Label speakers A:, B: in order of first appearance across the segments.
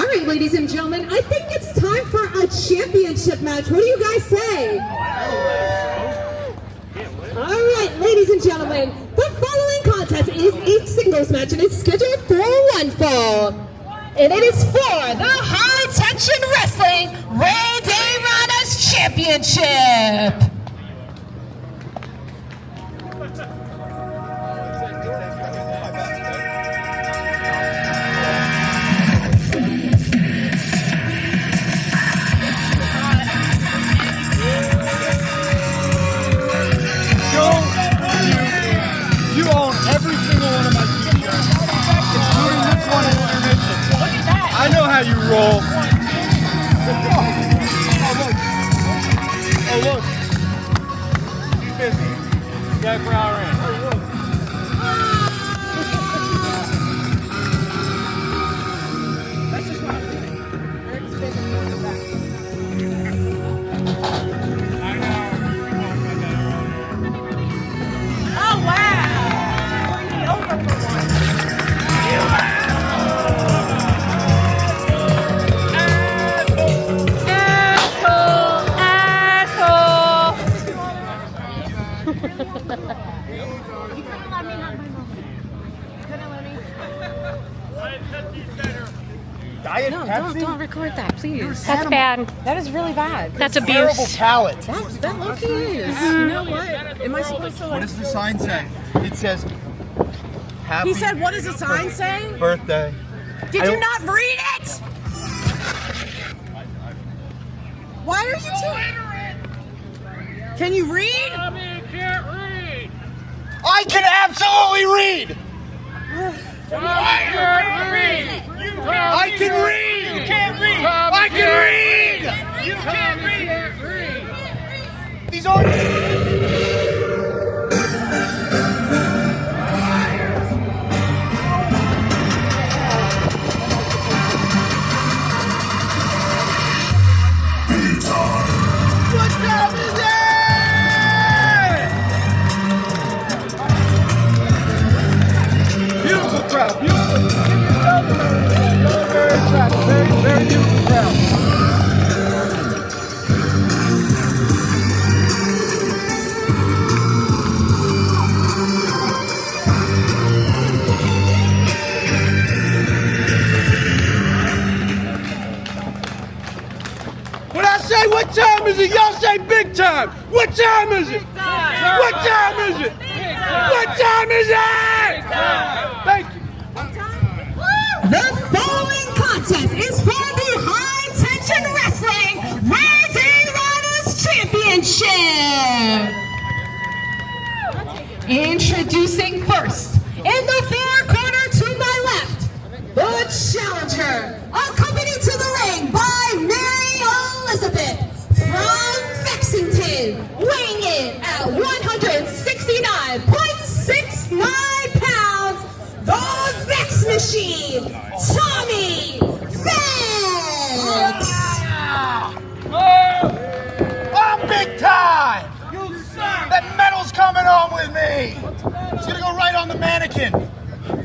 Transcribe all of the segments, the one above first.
A: right, ladies and gentlemen, I think it's time for a championship match. What do you guys say? All right, ladies and gentlemen, the following contest is a singles match, and it's scheduled for one fall. And it is for the High Tension Wrestling Rey De Ranas Championship.
B: I know how you roll. Oh, look. He's busy. Jack Brower in.
C: That's just what I'm doing. Eric's taking me back.
B: I know.
C: Oh, wow. Bring me over for one.
B: Diet
D: No,
B: Pepsi?
D: don't record that, please.
E: That's bad.
D: That is really bad.
E: That's
B: Terrible
E: abuse.
B: palate.
D: That low-key is. You know what? Am I supposed to
B: What
D: like...
B: does the sign say? It says, happy
C: He said, what does the sign say?
B: birthday.
C: Did you not read it? Why are you Can you read?
B: I can absolutely read! I can read! You can't read! I can read! You can't read! These are... What time is it? Beautiful crowd, beautiful. Very attractive, very beautiful crowd. When I say what time is it, y'all say big time. What time is it? What time is it? What time is it? Thank you.
A: The following contest is for the High Tension Wrestling Rey De Ranas Championship. Introducing first, in the far corner to my left, the challenger, accompanied to the ring by Mary Elisabeth from Vexington, weighing in at 169.69 pounds, the Vecs Machine, Tommy Vecs.
B: I'm big time! That metal's coming on with me! It's gonna go right on the mannequin.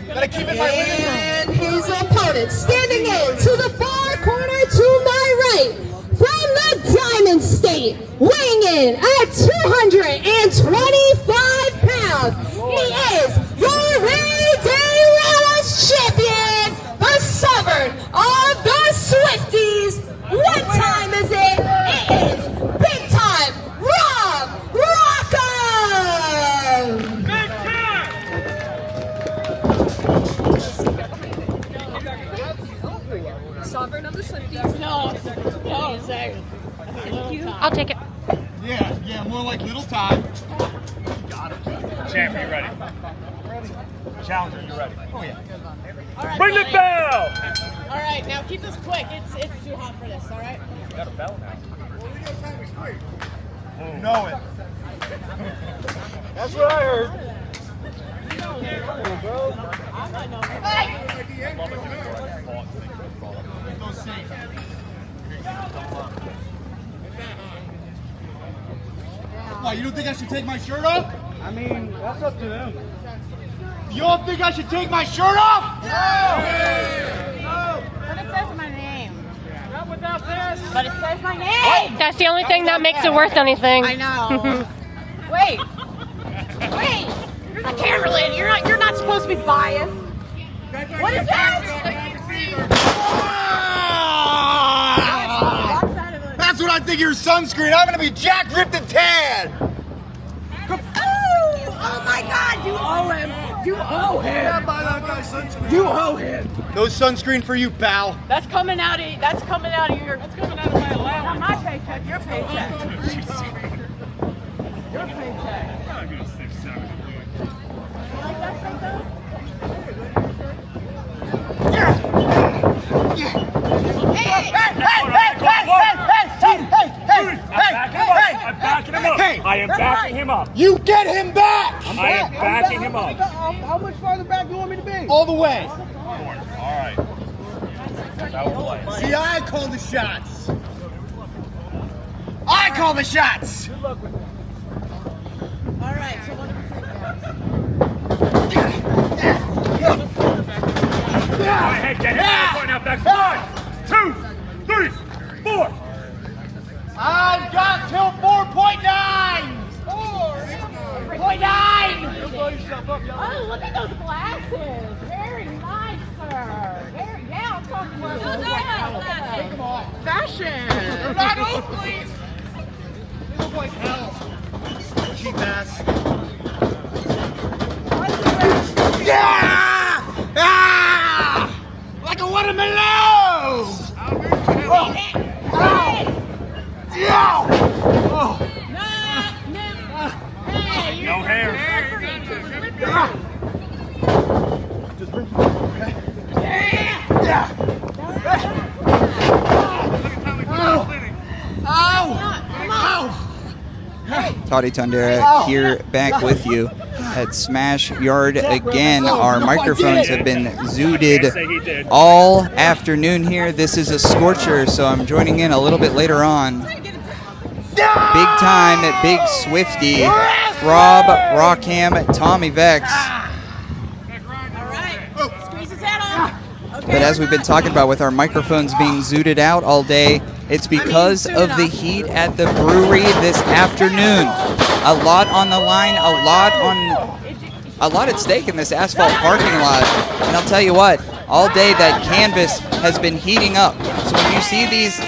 B: Gotta keep it in my living room.
A: And his opponent standing in to the far corner to my right, from the Diamond State, weighing in at 225 pounds, he is your Rey De Ranas champion, the sovereign of the Swifties. What time is it? It is big time, Robb Rockham!
B: Big time!
D: Sovereign of the Swifties. No, Zach.
E: I'll take it.
B: Yeah, more like little time. Got it. Champ, are you ready? Challenger, you ready? Oh, yeah.
C: All right,
B: Bring the
C: Billy.
B: bell!
C: All right, now keep this quick. It's too hot for this, all right?
B: You got a bell now. You know it. That's what I heard. Why, you don't think I should take my shirt off?
F: I mean, that's up to them.
B: You all think I should take my shirt off?
C: But it says my name. But it says my name.
E: That's the only thing that makes it worth anything.
C: I know. Wait. You're the cameraman. You're not supposed to be biased. What is that?
B: That's what I think of your sunscreen. I'm gonna be jacked, ripped, and tan.
C: Oh my God! You owe him. You owe him.
B: You owe him. No sunscreen for you, pal.
C: That's coming out of your. That's coming out of my allowance. Not my paycheck. Your paycheck. Your paycheck.
F: I am backing him up.
B: You get him back.
F: I am backing him up.
B: How much farther back do you want me to be? All the way.
F: All right.
B: See, I call the shots. I call the shots.
C: All right. So what do
F: Go ahead, get him out now, Vecs. 1, 2, 3, 4.
B: I've got till 4.9. 4.9.
C: Oh, look at those glasses. Very nice, sir. Very, yeah, I'm talking about those glasses. Fashion.
B: They're not Oakleys. They look like hell. Cheap ass. Yeah! Ah! Like a watermelon! Yeah! Oh.
C: Hey,
F: No hair.
B: Yeah!
G: Toddy Tundera here back with you at Smash Yard again. Our microphones have been zooted all afternoon here. This is a scorcher, so I'm joining in a little bit later on. Big time, big Swifty, Robb Rockham, Tommy Vecs. But as we've been talking about with our microphones being zooted out all day, it's because of the heat at the brewery this afternoon. A lot on the line, a lot at stake in this asphalt parking lot. And I'll tell you what, all day that canvas has been heating up. So when you see these,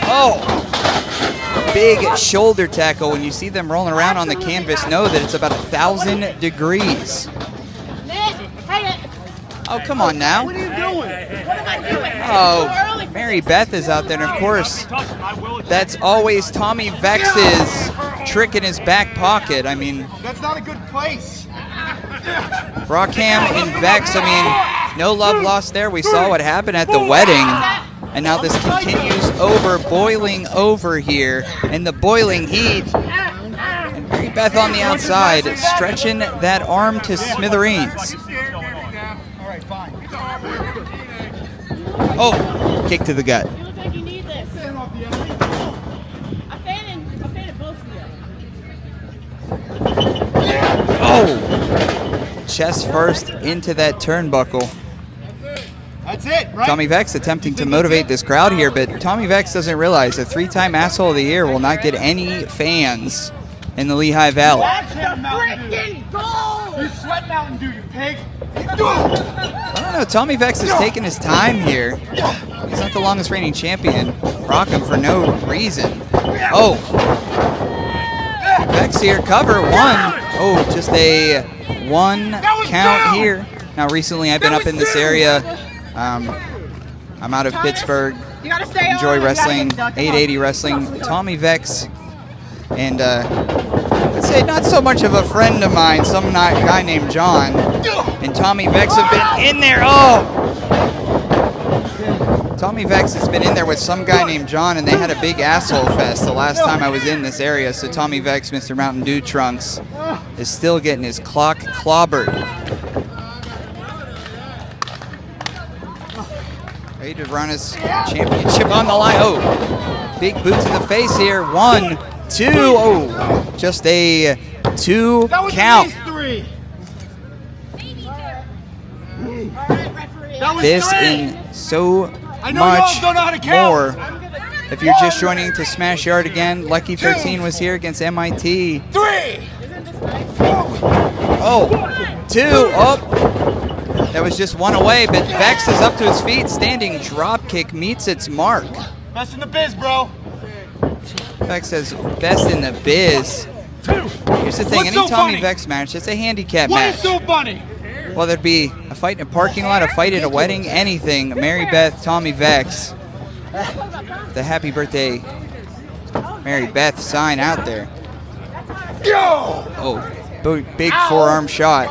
G: big shoulder tackle, when you see them rolling around on the canvas, know that it's about 1,000 degrees. Oh, come on now.
B: What are you doing?
C: What am I doing?
G: Oh, Mary Beth is out there, and of course, that's always Tommy Vecs' trick in his back pocket. I mean,
B: That's not a good place.
G: Rockham and Vecs, I mean, no love lost there. We saw what happened at the wedding, and now this continues boiling over here in the boiling heat. And Mary Beth on the outside, stretching that arm to smithereens. Oh, kick to the gut.
C: You look like you need this. I'm fanning both of you.
G: Oh, chest first into that turnbuckle.
B: That's it, right?
G: Tommy Vecs attempting to motivate this crowd here, but Tommy Vecs doesn't realize a 3-time Asshole of the Year will not get any fans in the Lehigh Valley.
B: That's the freaking goal! You sweat Mountain Dew, you pig!
G: I don't know, Tommy Vecs is taking his time here. He's not the longest reigning champion. Rockham for no reason. Oh. Vecs here, cover, 1. Oh, just a 1 count here. Now recently I've been up in this area. I'm out of Pittsburgh. Enjoy wrestling, 880 wrestling. Tommy Vecs, and I'd say not so much of a friend of mine, some guy named John, and Tommy Vecs have been in there. Oh! Tommy Vecs has been in there with some guy named John, and they had a big asshole fest the last time I was in this area. So Tommy Vecs, Mr. Mountain Dew Trunks, is still getting his clock clobbered. Rey De Ranas Championship on the line. Oh, big boot to the face here. 1, 2. Oh, just a 2 count. This and so much more If you're just joining to Smash Yard again, Lucky 13 was here against MIT.
B: 3.
G: Oh, 2. Oh, that was just one away, but Vecs is up to his feet. Standing drop kick meets its mark.
B: Best in the biz, bro.
G: Vecs says best in the biz. Here's the thing, any Tommy Vecs match, it's a handicap match.
B: What's so funny?
G: Well, there'd be a fight in a parking lot, a fight at a wedding, anything. Mary Beth, Tommy Vecs. The happy birthday Mary Beth sign out there.
B: Yo!
G: Oh, big forearm shot.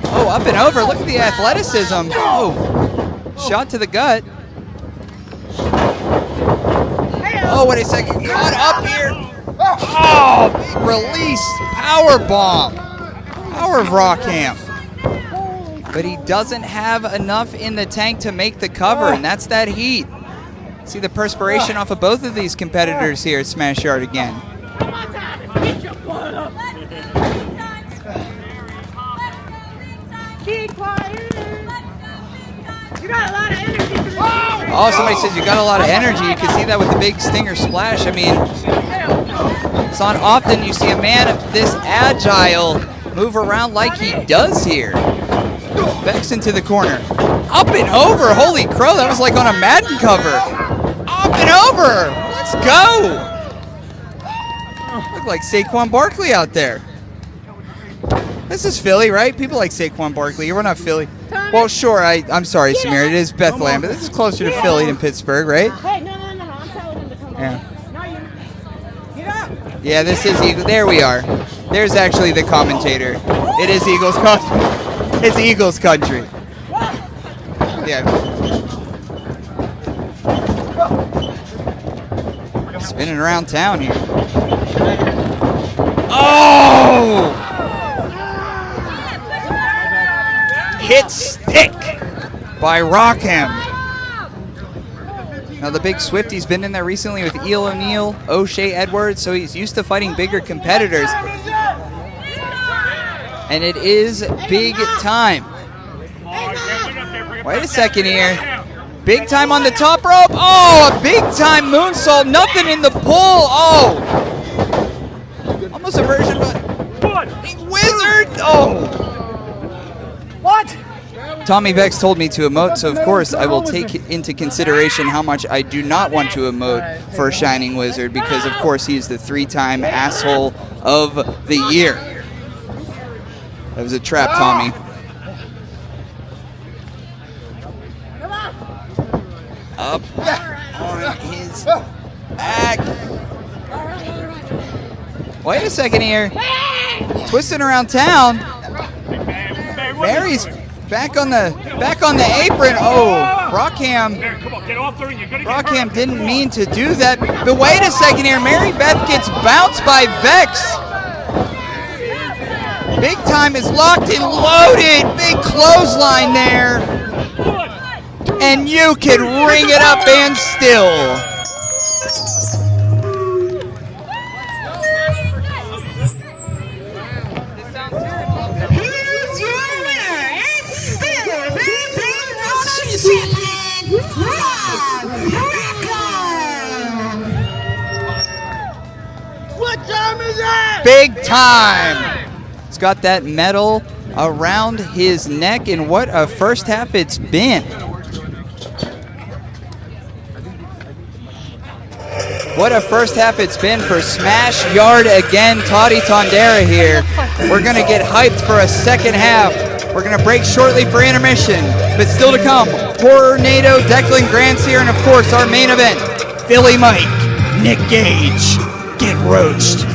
G: Oh, up and over. Look at the athleticism. Oh, shot to the gut. Oh, wait a second. Caught up here. Oh, big release. Power bomb. Power of Rockham. But he doesn't have enough in the tank to make the cover, and that's that heat. See the perspiration off of both of these competitors here at Smash Yard again.
C: Be quiet. You got a lot of energy.
G: Oh, somebody says you got a lot of energy. You can see that with the big stinger splash. I mean, it's not often you see a man of this agile move around like he does here. Vecs into the corner. Up and over. Holy crow, that was like on a Madden cover. Up and over. Let's go. Look like Saquon Barkley out there. This is Philly, right? People like Saquon Barkley. We're not Philly. Well, sure. I'm sorry, Samir. It is Bethlehem, but this is closer to Philly than Pittsburgh, right?
C: Hey, no. I'm telling him to come
G: Yeah.
C: on. No, you. Get up.
G: Yeah, this is Eagles. There we are. There's actually the commentator. It is Eagles country. It's Eagles country. Yeah. Spinning around town here. Oh! Hit stick by Rockham. Now the big Swifty's been in there recently with Eel O'Neill, O'Shea Edwards, so he's used to fighting bigger competitors. And it is big time. Wait a second here. Big time on the top rope. Oh, a big time moonsault. Nothing in the pull. Oh. Almost a version, but Wizard. Oh. What? Tommy Vecs told me to emote, so of course I will take into consideration how much I do not want to emote for Shining Wizard, because of course he's the 3-time asshole of the year. That was a trap, Tommy. Up on his back. Wait a second here. Twisting around town. Mary's back on the apron. Oh, Rockham didn't mean to do that. But wait a second here. Mary Beth gets bounced by Vecs. Big time is locked and loaded. Big clothesline there. And you can ring it up and still.
A: Here's your winner and still Big Time Champion, Robb Rockham.
B: What time is it?
G: Big time. He's got that medal around his neck, and what a first half it's been. What a first half it's been for Smash Yard again. Toddy Tondera here. We're going to get hyped for a second half. We're going to break shortly for intermission. But still to come, Tornado, Declan Grant's here, and of course our main event, Philly Mike, Nick Gage. Get roached.